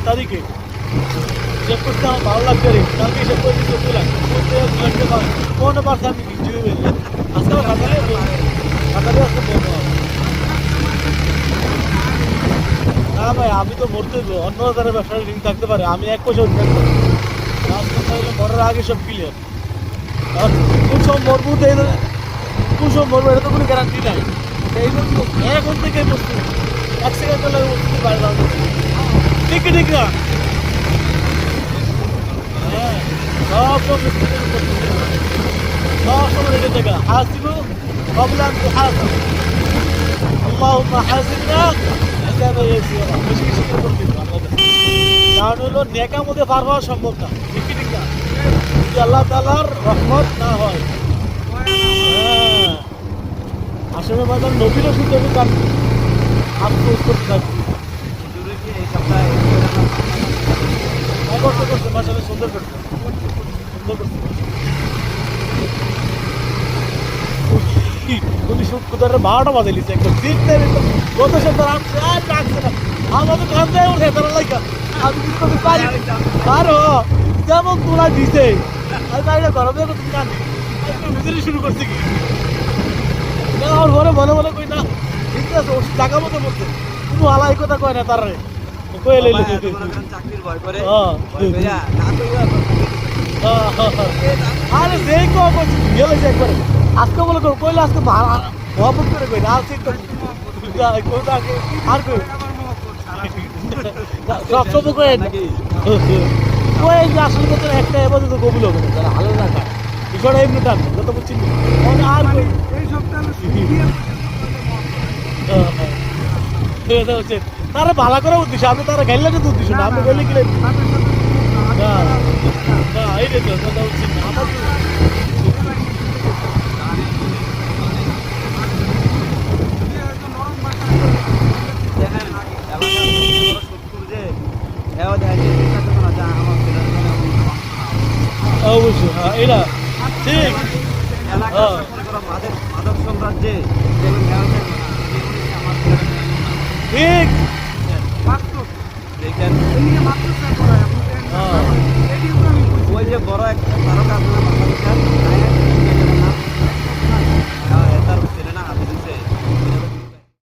তারিখে হিসেব করতে আমার ভালো লাগছে রে, কালকে হিসেব করে দিচ্ছে 2 লাখ, 15% আমি কিছু হইলে আজকে আমার খাতালে আজকে বলবো না ভাই, আমি তো মরতে দেবো, অন্য ধরনের ব্যবসার ঋণ থাকতে পারে, আমি 1 পয়সা থাকবো মরার আগে সব ক্লিয়ার। কোন সময় মরবো কোন সময় মরবো এটা তো কোনো গ্যারান্টি নাই, এই জন্য এখন থেকে প্রস্তুতি, 1 সেকেন্ড চলে প্রস্তুতি বাইরে যাবো, ঠিক ঠিক না? হ্যাঁ, সব সব সময় রেখে দেখা হাসিবু কবলা আন তুহাসাব, আল্লাহুম্মা হাসিবনা হিসাবান ইয়াসীরা, বেশি বেশি করে করতে হবে আমাদের, কারণ হলো নেকার মধ্যে পার হওয়া সম্ভব না, ঠিক ঠিক না? যদি আল্লাহ তাআলার রহমত না হয়, হ্যাঁ আসলে বাজার নবীরও শুনতে হবে, তার আফসোস করতে থাকবে। করতে মাসালে সুন্দর করতে সুন্দর করতে তুমি শুক্রবারের 12টা বাজে লিখছে একদম জিততে গত সপ্তাহ আসছে আর ডাকছে না, আমাদের কান দেয় উঠে তারা লাইকা আমি কিছু করতে পারি পারো, যেমন তোলা দিছে আমি বাইরে গরমে তুমি কান নিজেরই শুরু করছে কি আমার ঘরে মনে মনে কই না ঠিক আছে, ওর টাকা মতো বলছে কোনো আলাই কথা কয় না তার কয়ে লইলে চাকরির ভয় করে আরে যে গেলে যে একবারে আজকে বলে কইলে আজকে মহব্বত করে কই না আজকে আর কই সব সব কয়ে কয়ে যে আসলে কথা একটা এবার তো কবুল হবে না, যারা ভালো না খায় বিষয়টা এমনি টান যত বুঝছি আর কই এই সপ্তাহে হচ্ছে তারা ভালো করার উদ্দেশ্য, আমি তারা গাইলে কিন্তু উদ্দেশ্য না, আমি গেলে গেলে না এই দেখো কথা হচ্ছে না আমার অবশ্যই এটা ঠিক মাদক সাম্রাজ্যে ঠিক